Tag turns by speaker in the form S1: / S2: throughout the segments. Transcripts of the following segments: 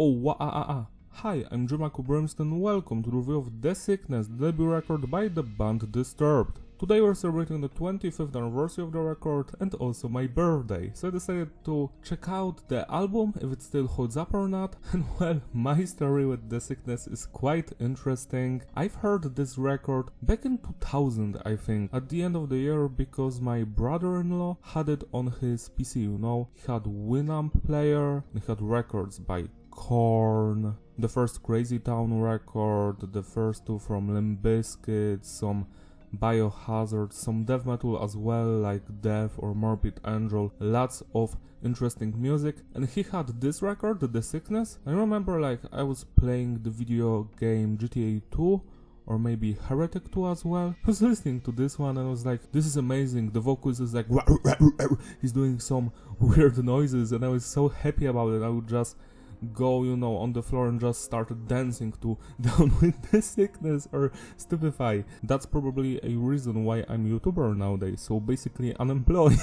S1: Hi, I'm Jimako Brimstone, welcome to the review of The Sickness, the debut record by the band Disturbed. Today we're celebrating the 25th anniversary of the record and also my birthday, so I decided to check out the album, if it still holds up or not, and well, my story with The Sickness is quite interesting. I've heard this record back in 2000, I think, at the end of the year, because my brother-in-law had it on his PC, you know. He had Winamp player, he had records by Korn, the first Crazy Town record, the first two from Limp Bizkit, some Biohazard, some death metal as well, like Death or Morbid Angel, lots of interesting music. And he had this record, The Sickness. I remember like I was playing the video game GTA 2 or maybe Heretic 2 as well. I was listening to this one and I was like, this is amazing. The vocals is like he's doing some weird noises and I was so happy about it. I would just go, you know, on the floor and just started dancing to Down with the Sickness or Stupify. That's probably a reason why I'm YouTuber nowadays, so basically unemployed.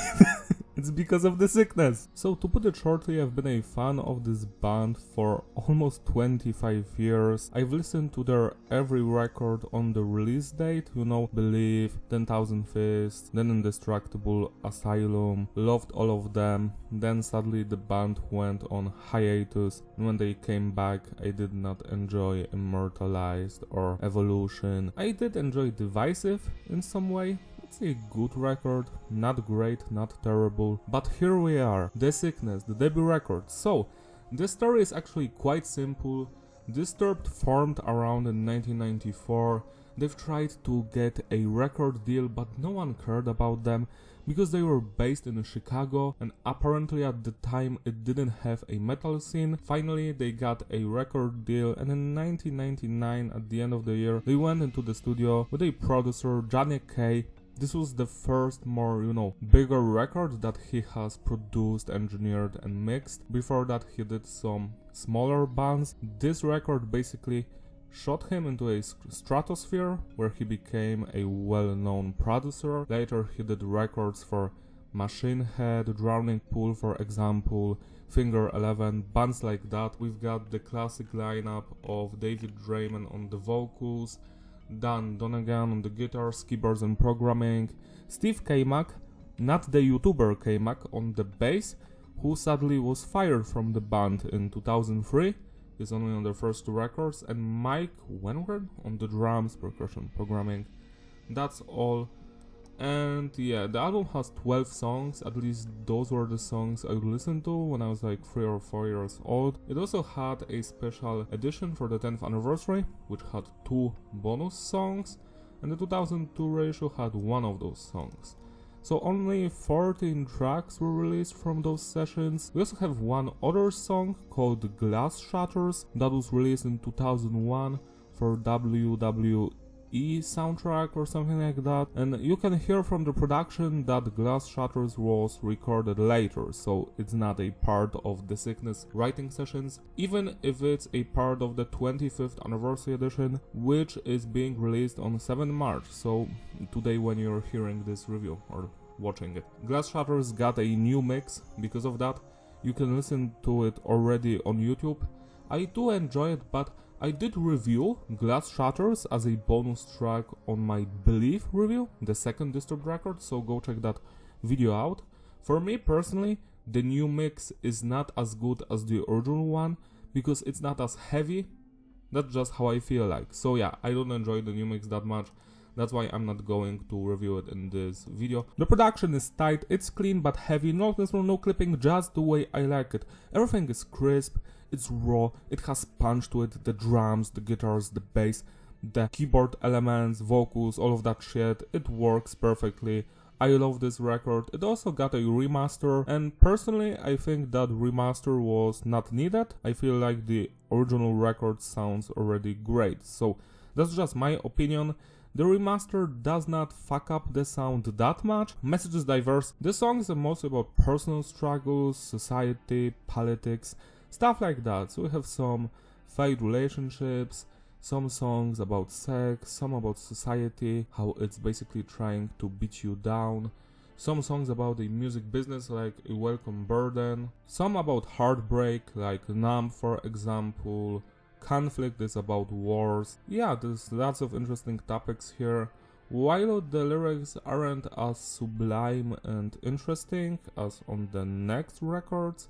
S1: It's because of The Sickness. So to put it shortly, I've been a fan of this band for almost 25 years. I've listened to their every record on the release date, you know, Believe, 10,000 Fists, then Indestructible, Asylum, loved all of them. Then sadly the band went on hiatus, and when they came back I did not enjoy Immortalized or Evolution. I did enjoy Divisive in some way. It's a good record, not great, not terrible, but here we are, The Sickness, the debut record. So, the story is actually quite simple. Disturbed formed around in 1994. They've tried to get a record deal, but no one cared about them because they were based in Chicago and apparently at the time it didn't have a metal scene. Finally they got a record deal, and in 1999 at the end of the year they went into the studio with a producer, Johnny K. This was the first more, you know, bigger record that he has produced, engineered and mixed. Before that he did some smaller bands. This record basically shot him into a stratosphere where he became a well-known producer. Later he did records for Machine Head, Drowning Pool for example, Finger 11, bands like that. We've got the classic lineup of David Draiman on the vocals, Dan Donegan on the guitars, keyboards and programming, Steve K-Mac, not the YouTuber K-Mac, on the bass, who sadly was fired from the band in 2003, is only on their first two records, and Mike Wenward on the drums, percussion, programming. That's all. And yeah, the album has 12 songs, at least those were the songs I listened to when I was like 3 or 4 years old. It also had a special edition for the 10th anniversary, which had 2 bonus songs, and the 2002 reissue had 1 of those songs. So only 14 tracks were released from those sessions. We also have one other song called Glass Shatters that was released in 2001 for WWE soundtrack or something like that, and you can hear from the production that Glass Shatters was recorded later, so it's not a part of The Sickness writing sessions, even if it's a part of the 25th anniversary edition, which is being released on 7 March, so today when you're hearing this review or watching it. Glass Shatters got a new mix because of that. You can listen to it already on YouTube. I do enjoy it, but I did review Glass Shatters as a bonus track on my Believe review, the second Disturbed record, so go check that video out. For me personally, the new mix is not as good as the original one because it's not as heavy. That's just how I feel like. So yeah, I don't enjoy the new mix that much. That's why I'm not going to review it in this video. The production is tight, it's clean but heavy, no clipping, just the way I like it. Everything is crisp, it's raw, it has punch to it, the drums, the guitars, the bass, the keyboard elements, vocals, all of that shit, it works perfectly. I love this record. It also got a remaster, and personally I think that remaster was not needed. I feel like the original record sounds already great, so that's just my opinion. The remaster does not fuck up the sound that much. Message is diverse. The songs are mostly about personal struggles, society, politics, stuff like that. So we have some failed relationships, some songs about sex, some about society, how it's basically trying to beat you down, some songs about the music business like A Welcome Burden, some about heartbreak like Numb for example, Conflict is about wars. Yeah, there's lots of interesting topics here. While the lyrics aren't as sublime and interesting as on the next records,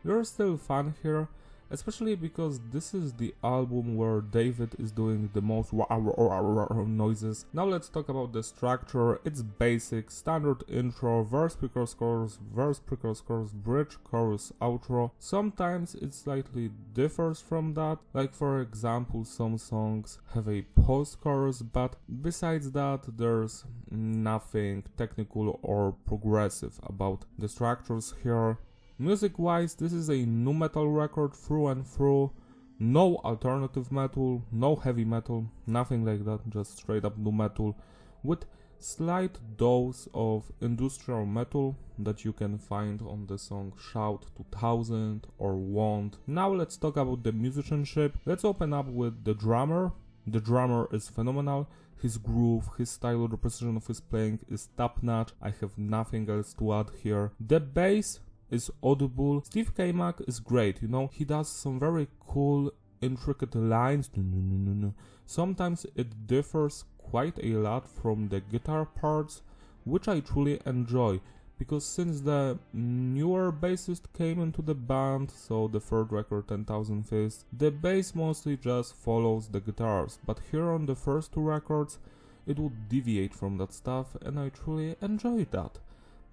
S1: they're still fun here, especially because this is the album where David is doing the most noises. Now let's talk about the structure. It's basic, standard intro, verse, pre-chorus, chorus, verse, pre-chorus, chorus, bridge, chorus, outro. Sometimes it slightly differs from that, like for example some songs have a post-chorus, but besides that there's nothing technical or progressive about the structures here. Music-wise, this is a nu metal record through and through, no alternative metal, no heavy metal, nothing like that, just straight up nu metal, with slight dose of industrial metal that you can find on the song Shout 2000 or Want. Now let's talk about the musicianship. Let's open up with the drummer. The drummer is phenomenal. His groove, his style, the precision of his playing is top-notch. I have nothing else to add here. The bass is audible. Steve K-Mac is great, you know, he does some very cool, intricate lines. Sometimes it differs quite a lot from the guitar parts, which I truly enjoy, because since the newer bassist came into the band, so the third record 10,000 Fists, the bass mostly just follows the guitars, but here on the first two records it would deviate from that stuff, and I truly enjoy that.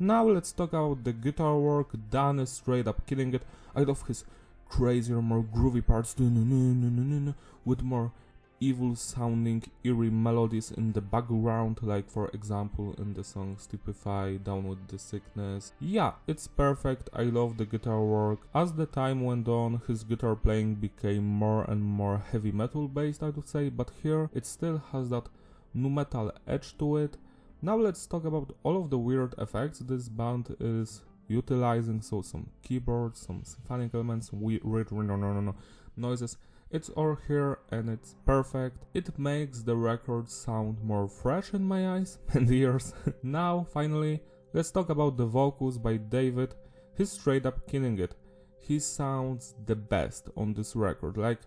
S1: Now let's talk about the guitar work. Dan is straight up killing it. I love his crazier, more groovy parts with more evil sounding, eerie melodies in the background, like for example in the song Stupify, Down with the Sickness. Yeah, it's perfect. I love the guitar work. As the time went on, his guitar playing became more and more heavy metal based, I would say, but here it still has that nu metal edge to it. Now let's talk about all of the weird effects this band is utilizing, so some keyboards, some symphonic elements, weird noises. It's all here and it's perfect. It makes the record sound more fresh in my eyes and ears. Now finally, let's talk about the vocals by David. He's straight up killing it. He sounds the best on this record. Like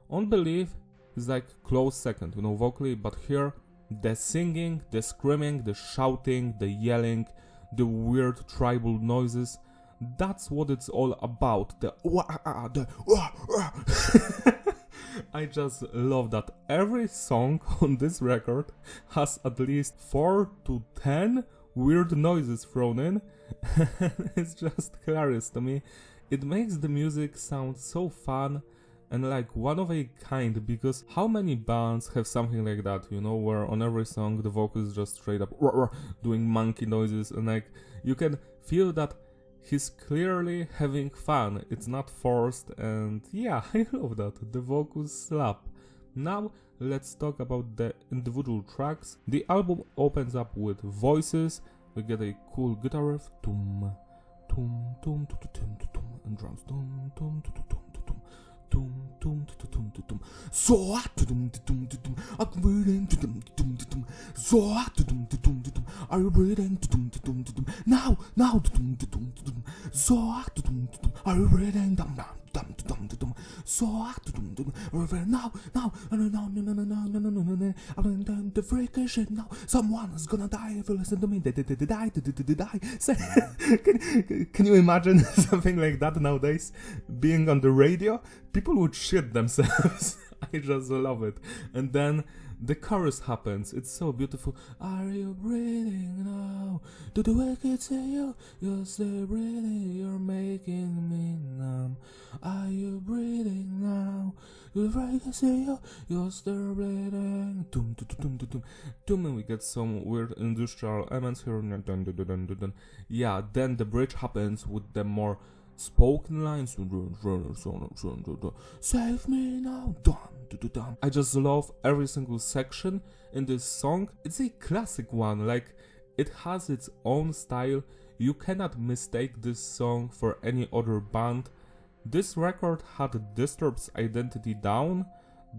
S1: on Believe is like close second, you know, vocally, but here the singing, the screaming, the shouting, the yelling, the weird tribal noises, that's what it's all about. I just love that every song on this record has at least 4 to 10 weird noises thrown in. It's just hilarious to me. It makes the music sound so fun and like one of a kind, because how many bands have something like that, you know, where on every song the vocal is just straight up doing monkey noises, and like you can feel that he's clearly having fun, it's not forced, and yeah, I love that, the vocals slap. Now let's talk about the individual tracks. The album opens up with Voices. We get a cool guitar riff, tum tum tum tum tum tum, and drums, tum tum tum tum tum. Tum tum tum tum tum. So tum tum tum. I'm breathing. Tum tum tum. So tum tum tum. Are you breathing? Tum tum tum. Now tum tum tum. So tum tum. Are you breathing? Tum tum tum tum. So tum tum. Now. I'm in the freaking shit now. Someone is gonna die if you listen to me. Die. Can you imagine something like that nowadays? Being on the radio? People would shit themselves. I just love it. And then the chorus happens. It's so beautiful. Are you breathing now? Do the wicked say you're still breathing? You're making me numb. Are you breathing now? Do the wicked say you're still breathing? Tum tum tum tum tum tum. And we get some weird industrial elements here. Yeah, then the bridge happens with the more spoken lines. Save me now. I just love every single section in this song. It's a classic one, like it has its own style. You cannot mistake this song for any other band. This record had Disturbed's identity down.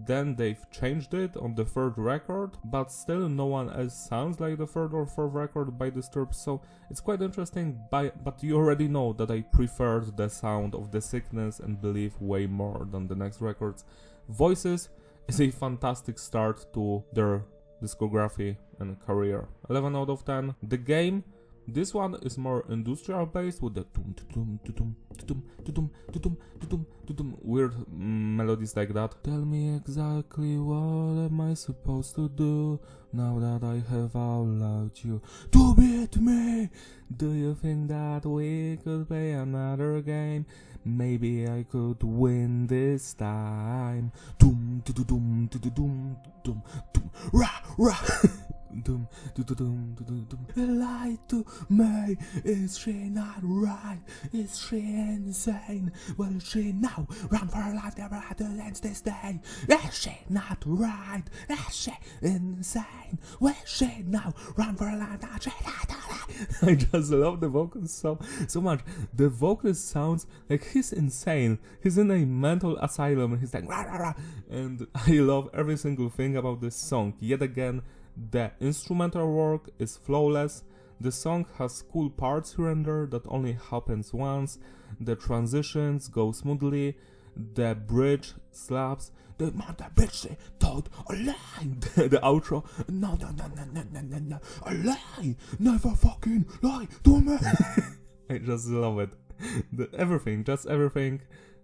S1: then they've changed it on the third record, but still no one else sounds like the third or fourth record by Disturbed, so it's quite interesting, but you already know that I preferred the sound of The Sickness and Believe way more than the next records. Voices is a fantastic start to their discography and career. 11 out of 10. The Game, this one is more industrial based with the weird melodies like that. Tell me exactly what am I supposed to do now that I have allowed you to beat me. Do you think that we could play another game? Maybe I could win this time. Doom doom doom doom doom doom doom rah rah. Doom doom doom doom doom. Lie to me. Is she not right? Is she insane? Will she now run for her life? Never had to dance this day. Is she not right? Is she insane? Will she now run for her life? I just love the vocals so much. The vocalist sounds like he's insane. He's in a mental asylum and he's like rah, rah, rah. And I love every single thing about this song. Yet again, the instrumental work is flawless. The song has cool parts here and there that only happens once. The transitions go smoothly. The bridge slaps. The bridge say, told a lie. The outro, no, a lie. Never fucking lie to me. I just love it. Just everything.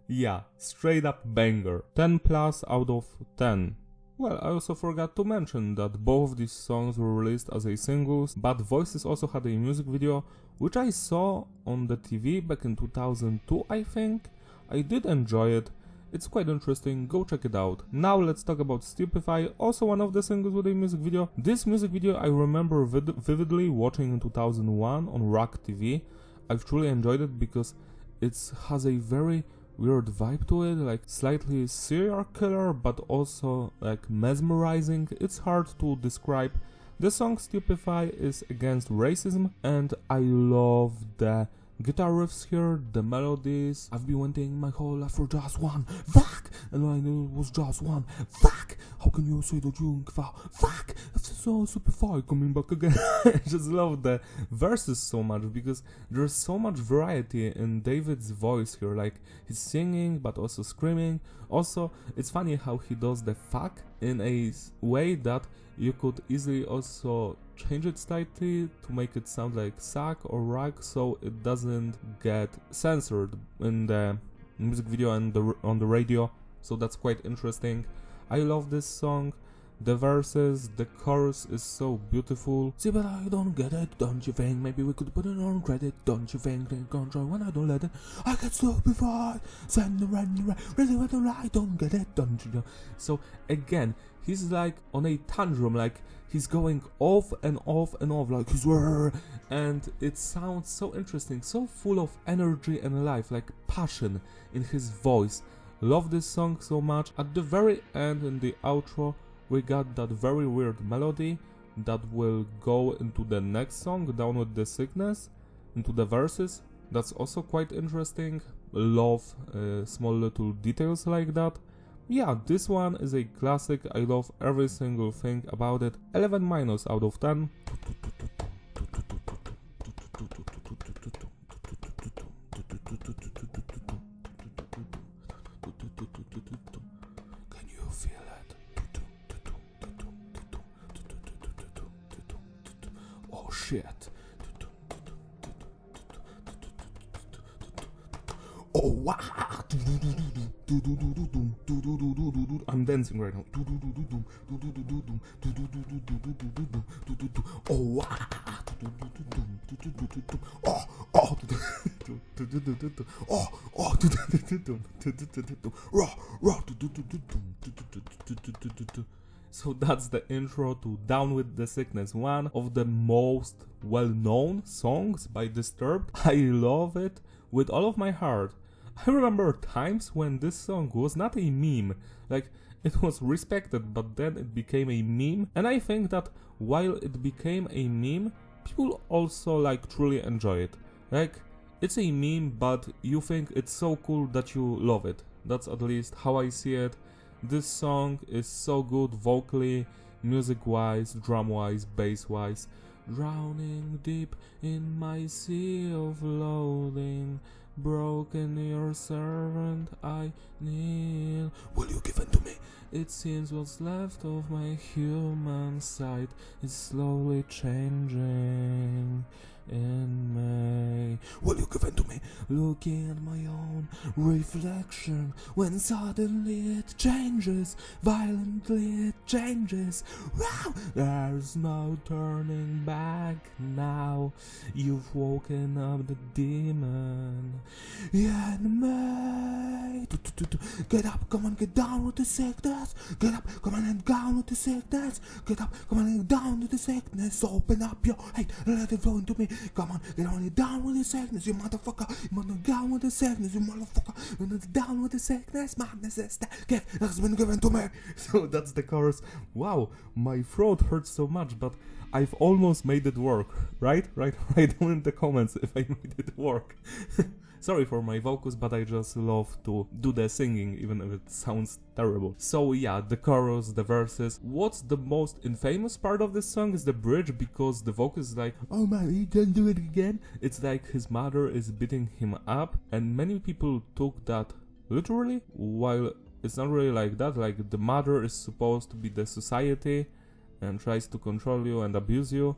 S1: Yeah, straight up banger. 10 plus out of 10. Well, I also forgot to mention that both these songs were released as a singles, but Voices also had a music video, which I saw on the TV back in 2002, I think. I did enjoy it. It's quite interesting, go check it out. Now let's talk about Stupify, also one of the singles with a music video. This music video I remember vividly watching in 2001 on Rock TV. I've truly enjoyed it because it has a very weird vibe to it, like slightly serial killer but also like mesmerizing. It's hard to describe. The song Stupify is against racism and I love the guitar riffs here, the melodies. I've been waiting my whole life for just one. Fuck! And I knew it was just one. Fuck! How can you say that you give out? Fuck! It's so Stupify coming back again. I just love the verses so much because there's so much variety in David's voice here. Like he's singing but also screaming. Also, it's funny how he does the fuck in a way that you could easily also change it slightly to make it sound like suck or rag, so it doesn't get censored in the music video and on the radio, so that's quite interesting. I love this song. The verses, the chorus is so beautiful. See, but I don't get it, don't you think? Maybe we could put it on credit, don't you think? Take control when I don't let it. I get stupefied. Send the run, really what I don't get it, don't you know? So again, he's like on a tantrum, like he's going off and off and off, like he's and it sounds so interesting, so full of energy and life, like passion in his voice. Love this song so much. At the very end, in the outro, we got that very weird melody that will go into the next song, Down with the Sickness, into the verses. That's also quite interesting. Love small little details like that. Yeah, this one is a classic. I love every single thing about it. 11 minus out of 10. Can you feel it? Oh shit. Oh wow. I'm dancing right now. Oh wow. So that's the intro to Down with the Sickness, one of the most well-known songs by Disturbed. I love it with all of my heart. I remember times when this song was not a meme, like it was respected, but then it became a meme, and I think that while it became a meme, people also like truly enjoy it. Like, it's a meme, but you think it's so cool that you love it. That's at least how I see it. This song is so good vocally, music-wise, drum-wise, bass-wise. Drowning deep in my sea of loathing, broken your servant I kneel. Will you give in to me? It seems what's left of my human side is slowly changing in me. Will you give in to me? Looking at my own reflection, when suddenly it changes, violently it changes. Wow! There's no turning back now. You've woken up the demon in me. Get up, come on, get down with the sickness. Get up, come on, and down with the sickness. Get up, come on, and down with the sickness. Open up your hate and let it flow into me. Come on, get on it down with the sickness, you motherfucker. You wanna down with the sickness, you motherfucker. You wanna down with the sickness, madness is that gift that has been given to me. So that's the chorus. Wow, my throat hurts so much, but I've almost made it work. Right? Write down in the comments if I made it work. Sorry for my vocals, but I just love to do the singing, even if it sounds terrible. So yeah, the chorus, the verses. What's the most infamous part of this song is the bridge, because the vocals is like, oh man, he can do it again. It's like his mother is beating him up, and many people took that literally, while it's not really like that. Like, the mother is supposed to be the society and tries to control you and abuse you.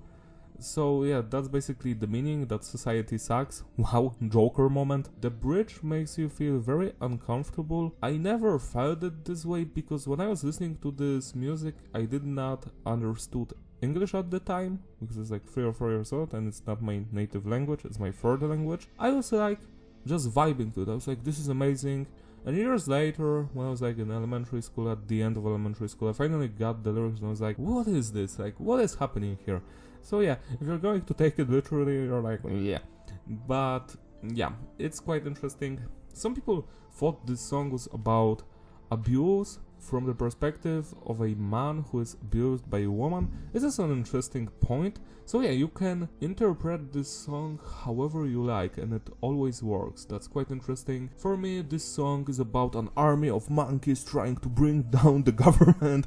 S1: So yeah, that's basically the meaning, that society sucks. Wow, Joker moment. The bridge makes you feel very uncomfortable. I never felt it this way, because when I was listening to this music, I did not understood English at the time, because it's like 3 or 4 years old and it's not my native language, it's my third language. I was like just vibing to it. I was like, this is amazing. And years later, when I was like in elementary school, at the end of elementary school, I finally got the lyrics and I was like, what is this? Like, what is happening here? So yeah, if you're going to take it literally, you're like, yeah. But yeah, it's quite interesting. Some people thought this song was about abuse from the perspective of a man who is abused by a woman. This is an interesting point. So yeah, you can interpret this song however you like, and it always works. That's quite interesting. For me, this song is about an army of monkeys trying to bring down the government.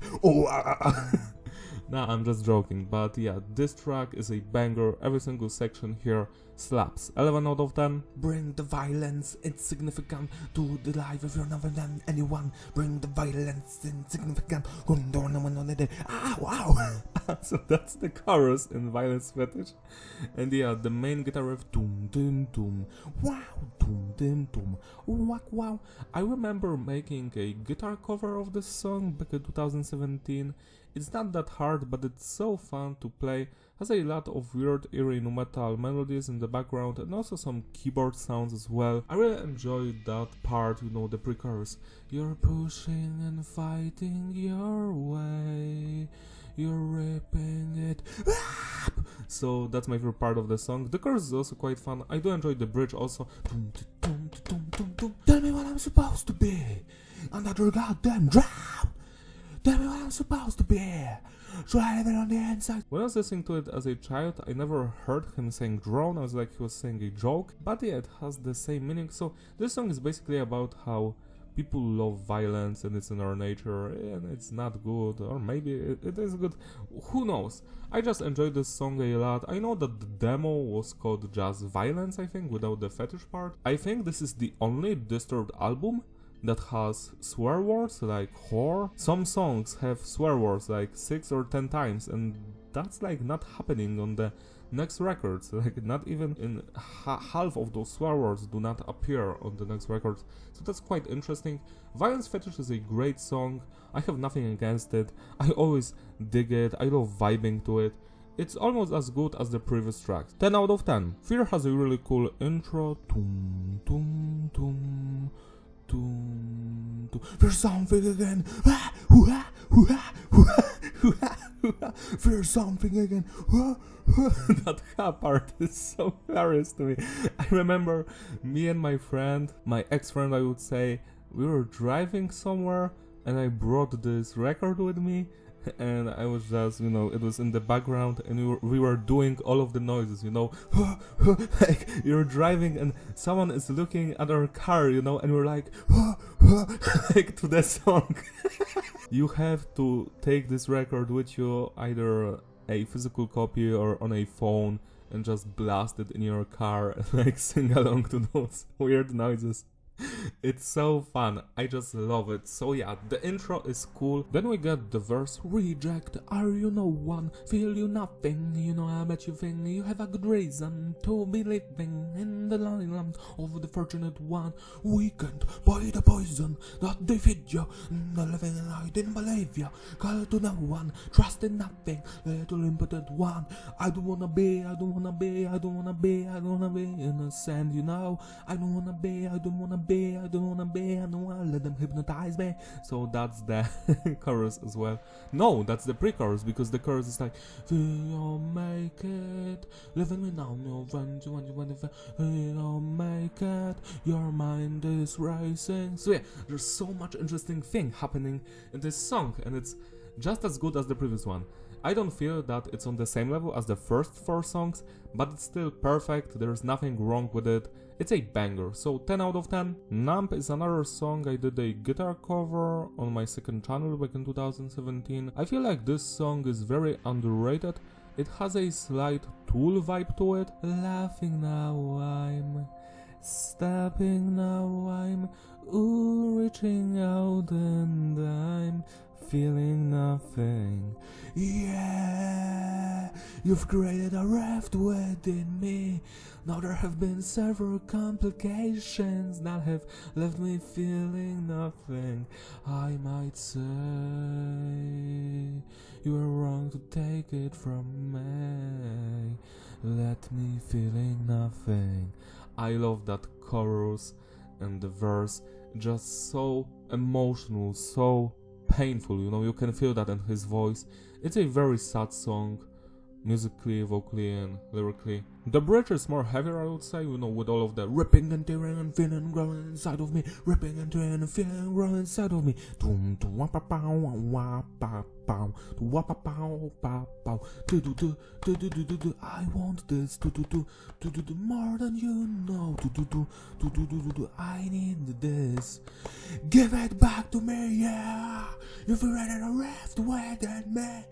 S1: Nah, I'm just joking, but yeah, this track is a banger. Every single section here slaps. 11 out of 10. Bring the violence, insignificant to the life if you're never than anyone. Bring the violence, insignificant. Wow. So that's the chorus in Violence Fetish. And yeah, the main guitar riff, doom doom doom, wow, doom doom doom, wow. I remember making a guitar cover of this song back in 2017. It's not that hard, but it's so fun to play. Has a lot of weird, eerie nu metal melodies in the background, and also some keyboard sounds as well. I really enjoyed that part, you know, the pre-chorus. You're pushing and fighting your way, you're ripping it up. So that's my favorite part of the song. The chorus is also quite fun. I do enjoy the bridge also. Tell me what I'm supposed to be, another goddamn drown. Tell me what I'm supposed to be. So I have it on the inside. When I was listening to it as a child, I never heard him saying drone. I was like, he was saying a joke. But yeah, it has the same meaning. So this song is basically about how people love violence and it's in our nature and it's not good, or maybe it is good. Who knows? I just enjoyed this song a lot. I know that the demo was called just Violence, I think, without the fetish part. I think this is the only Disturbed album that has swear words like whore. Some songs have swear words like 6 or 10 times, and that's like not happening on the next records. Like, not even in half of those swear words do not appear on the next records. So that's quite interesting. Violence Fetish is a great song. I have nothing against it. I always dig it. I love vibing to it. It's almost as good as the previous tracks. 10 out of 10. Fear has a really cool intro. Tum, tum, tum. There's something again. There's something again. That ha part is so hilarious to me. I remember me and my friend, my ex-friend I would say, we were driving somewhere and I brought this record with me. And I was just, you know, it was in the background and we were doing all of the noises, you know. Like, you're driving and someone is looking at our car, you know, and we're like, like to the song. You have to take this record with you, either a physical copy or on a phone, and just blast it in your car and like sing along to those weird noises. It's so fun, I just love it. So yeah, the intro is cool. Then we get the verse. Reject, are you no one? Feel you nothing, you know I bet you think you have a good reason to be living in the lonely land of the fortunate one. Weakened by the poison that they feed you, the living light didn't believe you. Call to no one, trust in nothing, little impotent one. I don't wanna be innocent, you know. I don't wanna be, I don't wanna let them hypnotize me. So that's the chorus as well. No, that's the pre-chorus, because the chorus is like, we'll make it, living me now, no friends, we'll make it, your mind is racing. So yeah, there's so much interesting thing happening in this song, and it's just as good as the previous one. I don't feel that it's on the same level as the first 4 songs, but it's still perfect, there's nothing wrong with it. It's a banger, so 10 out of 10. Numb is another song I did a guitar cover on my second channel back in 2017. I feel like this song is very underrated. It has a slight Tool vibe to it. Laughing now I'm stopping now I'm reaching out and I'm feeling nothing. Yeah, you've created a rift within me. Now there have been several complications that have left me feeling nothing. I might say you were wrong to take it from me. Let me feeling nothing. I love that chorus and the verse, just so emotional, so painful, you know, you can feel that in his voice. It's a very sad song, musically, vocally and lyrically. The bridge is more heavier, I would say, you know, with all of the ripping and tearing and feeling growing inside of me, ripping and tearing and feeling growing inside of me. I want this more than you know. I need this. Give it back to me, yeah. You've created a rift within me.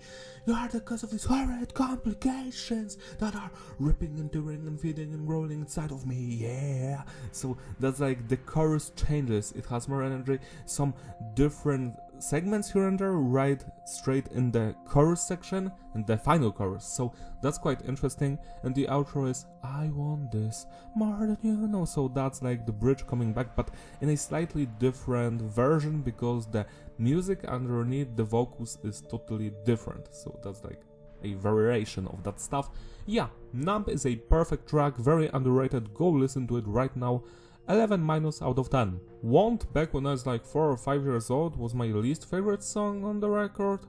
S1: You are the cause of these horrid complications that are ripping and tearing and feeding and growing inside of me, yeah. So that's like the chorus changes, it has more energy, some different segments here and there, right straight in the chorus section and the final chorus, so that's quite interesting. And the outro is I want this more than you know, so that's like the bridge coming back, but in a slightly different version, because the music underneath the vocals is totally different, so that's like a variation of that stuff. Yeah, Numb is a perfect track, very underrated, go listen to it right now. 11 minus out of 10. Want, back when I was like 4 or 5 years old, was my least favorite song on the record.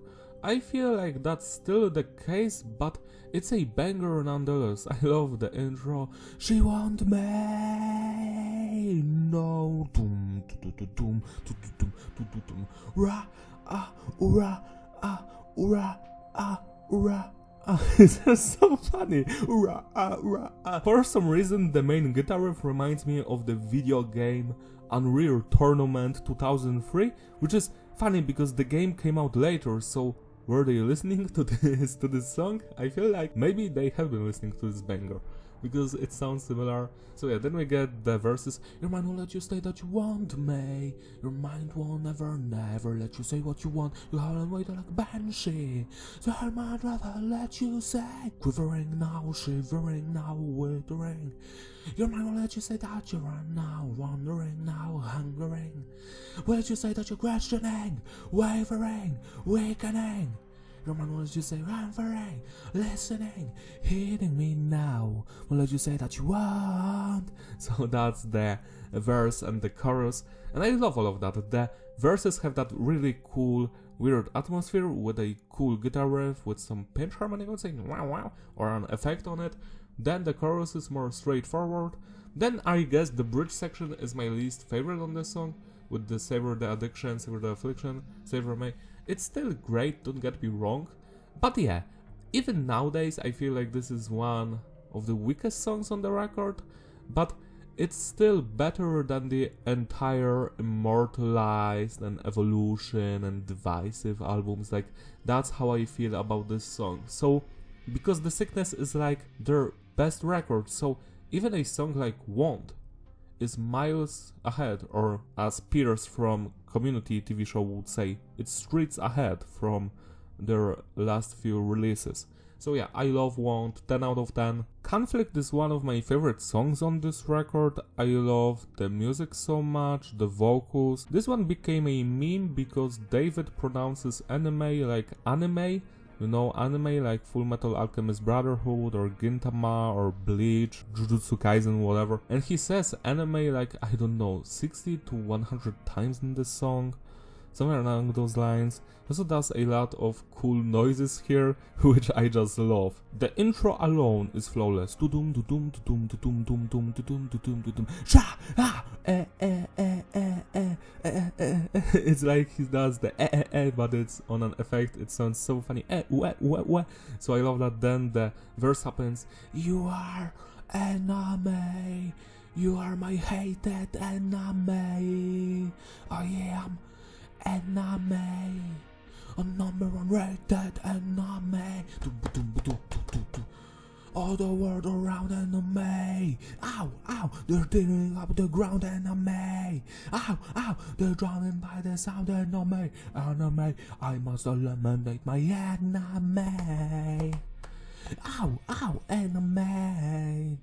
S1: I feel like that's still the case, but it's a banger nonetheless. I love the intro. She want me, no, doom, doom, doom, doom, doom, doom, ra, ah, ura, ah, ura, ah, ura. This is so funny. For some reason, the main guitar riff reminds me of the video game Unreal Tournament 2003, which is funny because the game came out later, so were they listening to this song? I feel like maybe they have been listening to this banger, because it sounds similar. So yeah, then we get the verses. Your mind will let you say that you want me. Your mind will never let you say what you want. You howl and wait like a banshee. So her mind rather let you say, quivering now, shivering now, withering. Your mind will let you say that you are now wandering, now hungering. Will let you say that you're questioning, wavering, weakening. Your mind will let you say wavering, listening, hitting me now. Will let you say that you want. So that's the verse and the chorus, and I love all of that. The verses have that really cool, weird atmosphere with a cool guitar riff with some pinch harmony, I would say, wow wow, or an effect on it. Then the chorus is more straightforward. Then I guess the bridge section is my least favorite on this song, with the savor the addiction, savor the affliction, savor me. It's still great, don't get me wrong, but yeah, even nowadays I feel like this is one of the weakest songs on the record, but it's still better than the entire Immortalized and Evolution and Divisive albums. Like, that's how I feel about this song. So, because The Sickness is like their best record, so even a song like Won't is miles ahead, or as Pierce from Community TV show would say, it's streets ahead from their last few releases. So yeah, I love Won't, 10 out of 10. Conflict is one of my favorite songs on this record. I love the music so much, the vocals. This one became a meme because David pronounces anime like anime. You know, anime like Full Metal Alchemist Brotherhood or Gintama or Bleach, Jujutsu Kaisen, whatever. And he says anime like, I don't know, 60 to 100 times in this song. Somewhere along those lines. He also does a lot of cool noises here, which I just love. The intro alone is flawless. Tudum tudum tudum tudum tudum tudum tudum tudum tudum. Sha ah It's like he does the but it's on an effect. It sounds so funny. So I love that. Then the verse happens. You are enemy. You are my hated enemy. I am enemy, a number one rated enemy. All the world around enemy. Ow, ow, they're digging up the ground enemy. Ow, ow, they're drowning by the sound enemy. Enemy, I must eliminate my enemy. Ow, ow, enemy.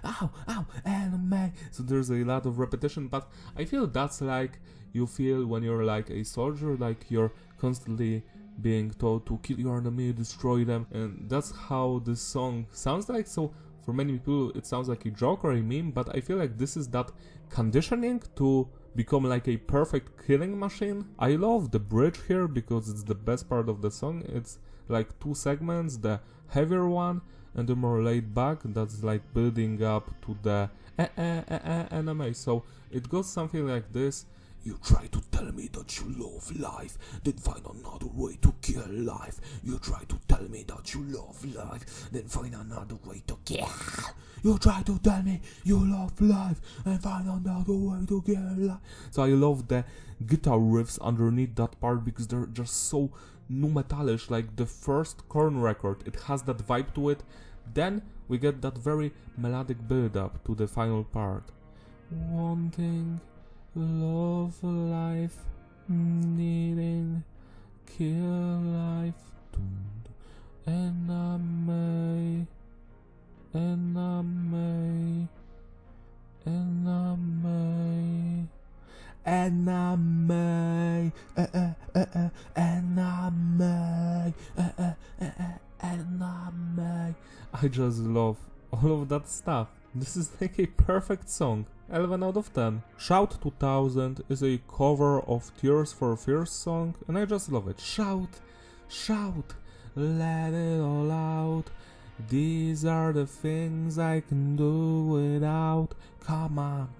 S1: Ow, ow, enemy. So there's a lot of repetition, but I feel that's like you feel when you're like a soldier, like you're constantly being told to kill your enemy, destroy them, and that's how this song sounds like. So for many people it sounds like a joke or a meme, but I feel like this is that conditioning to become like a perfect killing machine. I love the bridge here because it's the best part of the song. It's like two segments, the heavier one and the more laid back, that's like building up to the enemy. So it goes something like this. You try to tell me that you love life, then find another way to kill life. You try to tell me that you love life, then find another way to kill. You try to tell me you love life, and find another way to kill life. So I love the guitar riffs underneath that part because they're just so nu metalish, like the first Korn record. It has that vibe to it. Then we get that very melodic build up to the final part. Wanting love life, needing kill life, enemy, enemy, enemy, enemy, enemy, enemy. I just love all of that stuff. This is like a perfect song. 11 out of 10. Shout 2000 is a cover of Tears for Fears song, and I just love it. Shout, shout, let it all out. These are the things I can do without. Come on,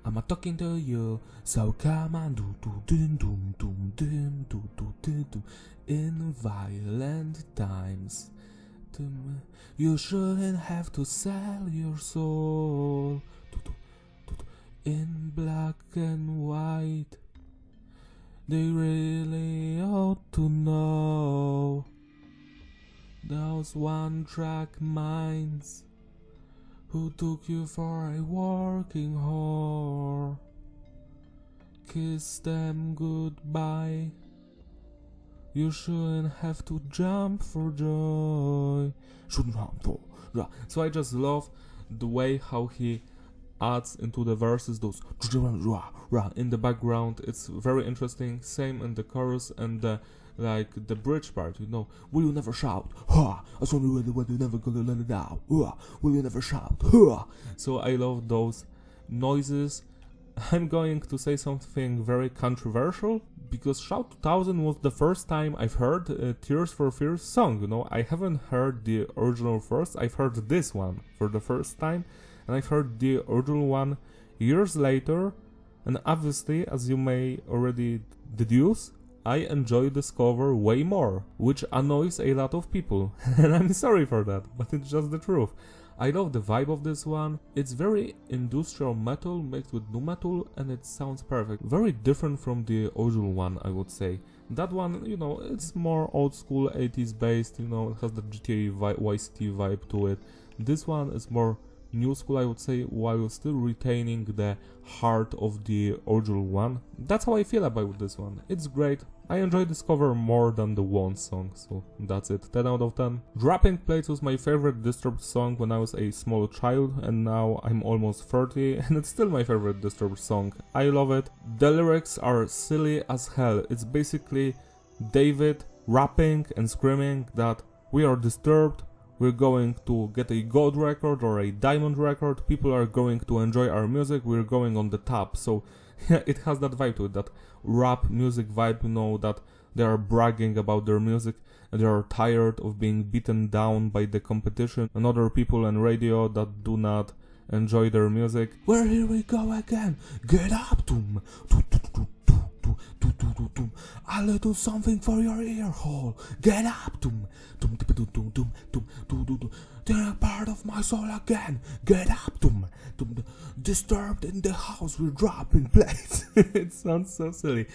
S1: I'm talking to you, so come on, do do doom doom doom doom do do do do. In violent times, you shouldn't have to sell your soul. In black and white, they really ought to know. Those one-track minds who took you for a working whore, kiss them goodbye. You shouldn't have to jump for joy. Shouldn't jump for joy. So I just love the way how he adds into the verses those in the background. It's very interesting. Same in the chorus and the the bridge part, you know. Will you never shout? Ha! I saw you when you never gonna let it out. Will you never shout? Ha! So I love those noises. I'm going to say something very controversial because Shout 2000 was the first time I've heard Tears for Fears song, you know. I haven't heard the original first. I've heard this one for the first time, and I've heard the original one years later, and obviously, as you may already deduce, I enjoy this cover way more, which annoys a lot of people, and I'm sorry for that, but it's just the truth. I love the vibe of this one. It's very industrial metal mixed with nu metal, and it sounds perfect. Very different from the original one, I would say. That one, you know, it's more old school 80s based, you know, it has the GTA Vice City vibe to it. This one is more new school, I would say, while still retaining the heart of the original one. That's how I feel about this one. It's great. I enjoy this cover more than the one song, so that's it. 10 out of 10. Droppin Plates was my favorite Disturbed song when I was a small child, and now I'm almost 30, and it's still my favorite Disturbed song. I love it. The lyrics are silly as hell. It's basically David rapping and screaming that we are disturbed, we're going to get a gold record or a diamond record, people are going to enjoy our music, we're going on the top. So yeah, it has that vibe to it, that rap music vibe, you know, that they are bragging about their music and they are tired of being beaten down by the competition and other people and radio that do not enjoy their music. Well, here we go again, get up, doom, a little something for your ear hole. Get up, they're a part of my soul again. Get up, disturbed in the house, we're dropping plates. It sounds so silly.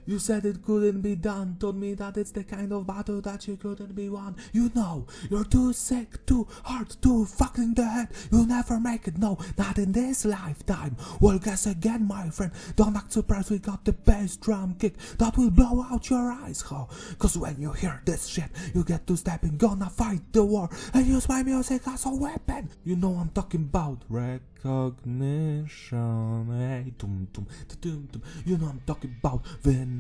S1: You said it couldn't be done, told me that it's the kind of battle that you couldn't be won. You know, you're too sick, too hard, too fucked in the head. You'll never make it, no, not in this lifetime. Well, guess again, my friend, don't act surprised, we got the bass drum kick that will blow out your eyes, ho. Cause when you hear this shit, you get to step in, gonna fight the war, and use my music as a weapon. You know I'm talking about recognition, hey, you know I'm talking about vindication.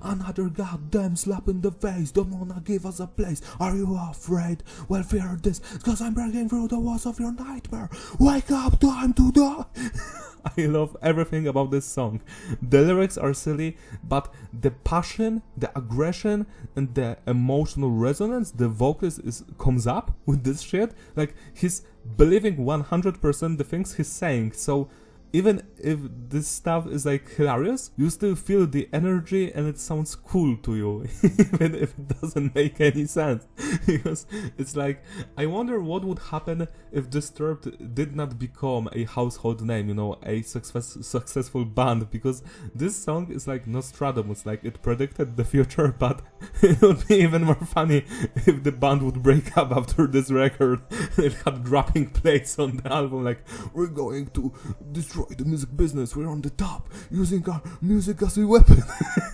S1: Another goddamn slap in the face, don't wanna give us a place. Are you afraid? Well, fear this, cause I'm breaking through the walls of your nightmare. Wake up, time to die. I love everything about this song. The lyrics are silly, but the passion, the aggression, and the emotional resonance the vocalist comes up with this shit. Like, he's believing 100% the things he's saying, so even if this stuff is like hilarious, you still feel the energy and it sounds cool to you, even if it doesn't make any sense. Because it's like, I wonder what would happen if Disturbed did not become a household name, you know, a successful band, because this song is like Nostradamus, like it predicted the future, but it would be even more funny if the band would break up after this record. It had Dropping Plates on the album, like, we're going to destroy the music business, we're on the top, using our music as a weapon.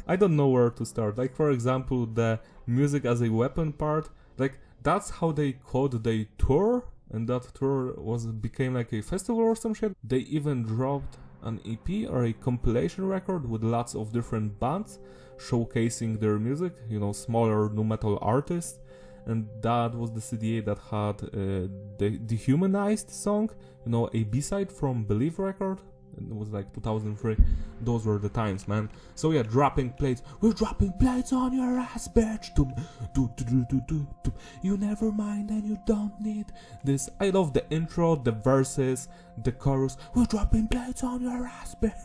S1: I don't know where to start. Like, for example, the music as a weapon part, like, that's how they called the tour, and that tour became like a festival or some shit. They even dropped an EP or a compilation record with lots of different bands showcasing their music, you know, smaller nu metal artists. And that was the CD that had the Dehumanized song, you know, a B-side from Believe record. It was like 2003. Those were the times, man. So yeah, Dropping Plates. We're dropping plates on your ass, bitch. You never mind and you don't need this. I love the intro, the verses, the chorus. We're dropping plates on your ass, bitch.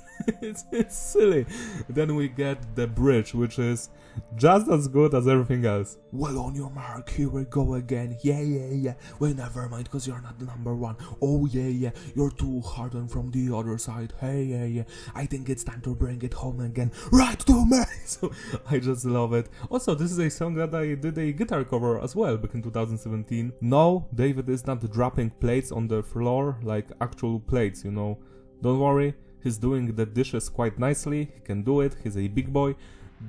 S1: It's silly. Then we get the bridge, which is just as good as everything else. Well, on your mark, here we go again. Yeah. Well, never mind, cause you're not the number one. Oh yeah. You're too hardened from the other side. Hey, yeah. I think it's time to bring it home again. Right to me. So I just love it. Also, this is a song that I did a guitar cover as well back in 2017. No, David is not dropping plates on the floor like actual plates, you know. Don't worry. He's doing the dishes quite nicely, he can do it, he's a big boy,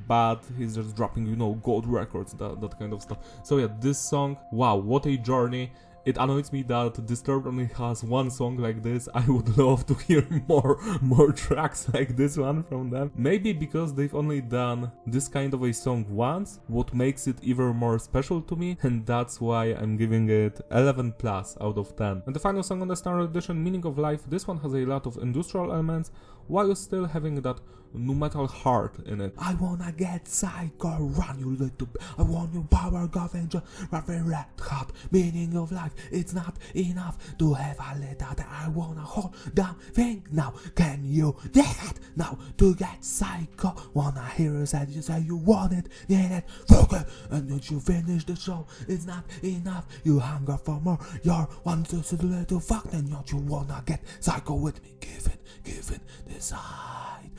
S1: but he's just dropping, you know, gold records, that kind of stuff. So yeah, this song, wow, what a journey. It annoys me that Disturbed only has one song like this. I would love to hear more tracks like this one from them. Maybe because they've only done this kind of a song once, what makes it even more special to me, and that's why I'm giving it 11 plus out of 10. And the final song on the standard edition, Meaning of Life, this one has a lot of industrial elements, while still having that nu metal heart in it. I wanna get psycho, run you little I want your power, govern just rapping red hot. Meaning of life, it's not enough to have a little that I wanna hold down thing now. Can you get it now to get psycho? Wanna hear you say you want it, need it, focus, and then you finish the show. It's not enough, you hunger for more. You're one to a little fuck, then you wanna get psycho with me. Give it, decide.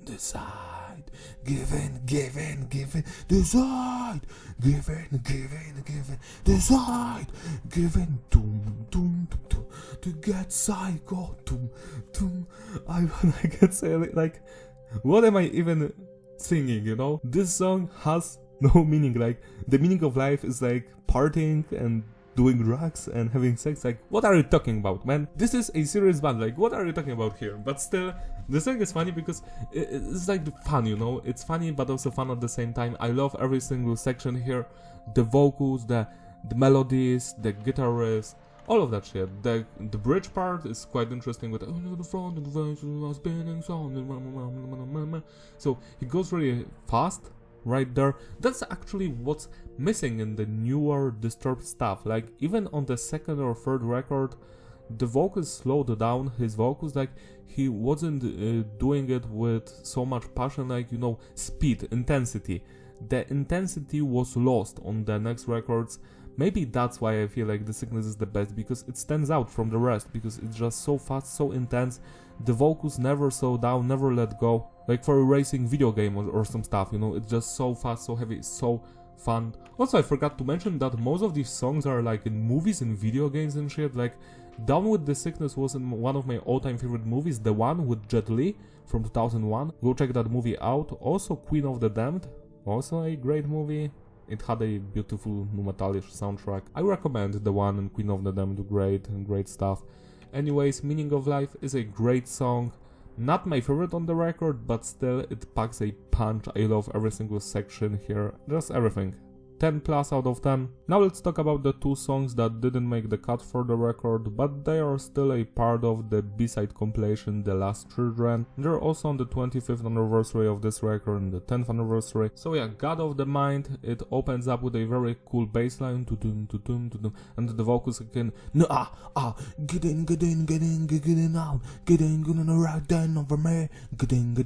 S1: Decide. Give in, decide. Give in, decide. Give in, to get psycho. I can say like, what am I even singing, you know? This song has no meaning. Like, the meaning of life is like partying and doing drugs and having sex. Like, what are you talking about, man? This is a serious band. Like, what are you talking about here? But still, the song is funny because it's like fun, you know? It's funny but also fun at the same time. I love every single section here. The vocals, the melodies, the guitar riffs, all of that shit. The bridge part is quite interesting with the front and the spinning sound. So it goes really fast right there. That's actually what's missing in the newer Disturbed stuff. Like, even on the second or third record, the vocals slowed down. His vocals, like, he wasn't doing it with so much passion, like, you know, speed, intensity. The intensity was lost on the next records. Maybe that's why I feel like The Sickness is the best, because it stands out from the rest, because it's just so fast, so intense. The vocals never slow down, never let go. Like for a racing video game or some stuff, you know, it's just so fast, so heavy, so fun. Also, I forgot to mention that most of these songs are like in movies and video games and shit. Like, Down with the Sickness was in one of my all-time favorite movies, the one with Jet Li from 2001. Go check that movie out. Also, Queen of the Damned, also a great movie. It had a beautiful nu metalish soundtrack. I recommend the one in Queen of the Damned, great stuff. Anyways, Meaning of Life is a great song. Not my favorite on the record, but still it packs a punch. I love every single section here, just everything. 10 plus out of 10. Now let's talk about the two songs that didn't make the cut for the record, but they are still a part of the B-side compilation The Last Children. They're also on the 25th anniversary of this record and the 10th anniversary. So yeah, God of the Mind, it opens up with a very cool bass line, and the vocals again, get in out, get in right down over me, get in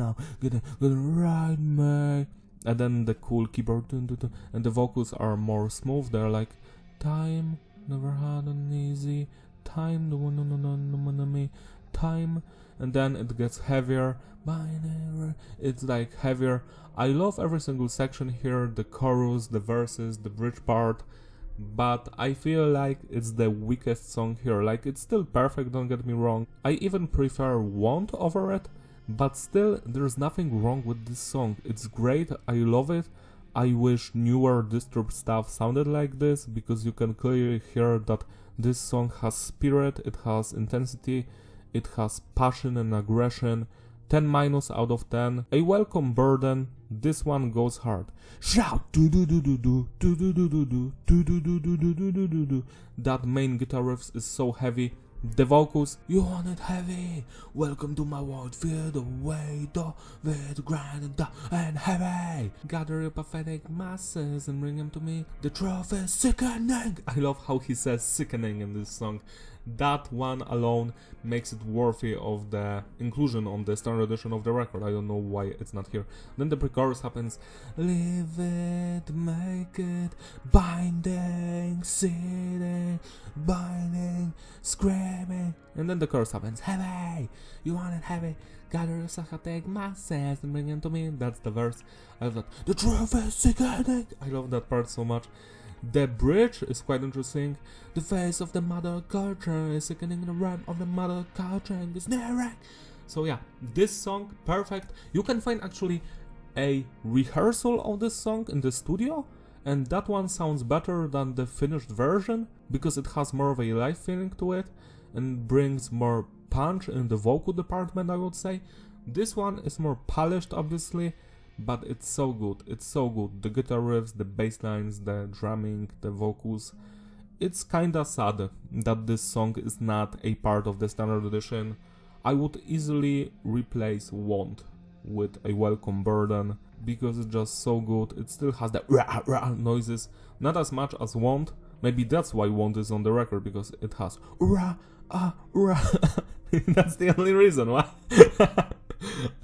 S1: out, get in right me. And then the cool keyboard, and the vocals are more smooth. They're like, time, never had an easy time, me, time. And then it gets heavier, it's like heavier. I love every single section here, the chorus, the verses, the bridge part. But I feel like it's the weakest song here. Like, it's still perfect, don't get me wrong. I even prefer Want over it. But still, there's nothing wrong with this song. It's great, I love it. I wish newer Disturbed stuff sounded like this, because you can clearly hear that this song has spirit, it has intensity, it has passion and aggression. 10 minus out of 10. A welcome burden. This one goes hard. Shout! That main guitar riff is so heavy. The vocals, you want it heavy, welcome to my world, feel the weight of it, grind and heavy. Gather your pathetic masses and bring them to me. The truth is sickening. I love how he says sickening in this song. That one alone makes it worthy of the inclusion on the standard edition of the record. I don't know why it's not here. Then the pre-chorus happens. Leave it, make it, binding, sitting, binding, screaming. And then the chorus happens. Heavy, you want it heavy. Gather your psychotic masses and bring them to me. That's the verse. I love that. The truth is sickening. I love that part so much. The bridge is quite interesting. The face of the mother culture is sickening, the rhyme of the mother culture is nearing. So yeah, this song, perfect. You can find actually a rehearsal of this song in the studio, and that one sounds better than the finished version, because it has more of a live feeling to it, and brings more punch in the vocal department, I would say. This one is more polished, obviously, but it's so good, it's so good. The guitar riffs, the bass lines, the drumming, the vocals. It's kinda sad that this song is not a part of the standard edition. I would easily replace Want with a Welcome Burden because it's just so good. It still has the rah rah noises, not as much as Want. Maybe that's why Want is on the record, because it has rah rah. That's the only reason why.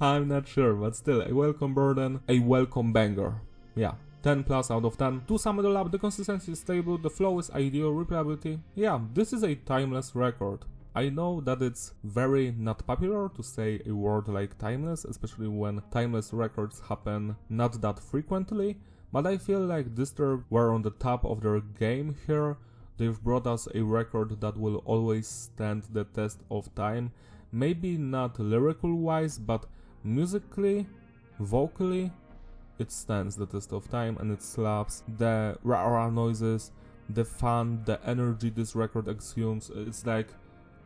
S1: I'm not sure, but still, a Welcome Burden, a welcome banger. Yeah. 10 plus out of 10. To sum it all up, the consistency is stable, the flow is ideal, replayability. Yeah, this is a timeless record. I know that it's very not popular to say a word like timeless, especially when timeless records happen not that frequently, but I feel like Disturbed were on the top of their game here. They've brought us a record that will always stand the test of time. Maybe not lyrical wise, but musically, vocally, it stands the test of time and it slaps. The rah-rah noises, the fun, the energy this record exhumes, it's like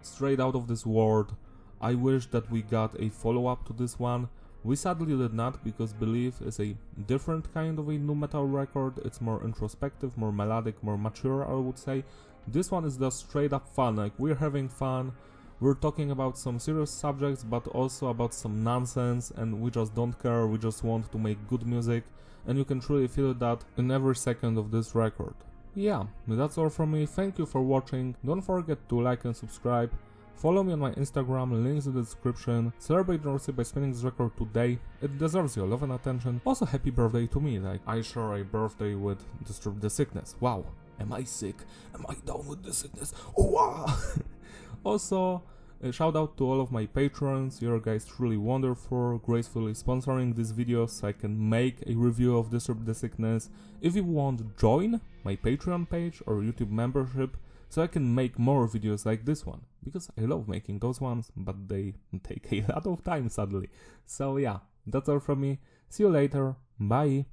S1: straight out of this world. I wish that we got a follow-up to this one. We sadly did not, because Believe is a different kind of a nu metal record. It's more introspective, more melodic, more mature, I would say. This one is just straight up fun, like we're having fun. We're talking about some serious subjects, but also about some nonsense, and we just don't care, we just want to make good music, and you can truly feel that in every second of this record. Yeah, that's all from me, thank you for watching, don't forget to like and subscribe, follow me on my Instagram, links in the description, celebrate North by spinning this record today, it deserves your love and attention. Also happy birthday to me, like I share a birthday with Disturb the Sickness. Wow, am I sick? Am I down with the sickness? Oh, wow. Also, a shout out to all of my patrons, you're guys truly wonderful, gracefully sponsoring these videos so I can make a review of Disturb the Sickness. If you want, join my Patreon page or YouTube membership so I can make more videos like this one, because I love making those ones, but they take a lot of time sadly. So yeah, that's all from me, see you later, bye!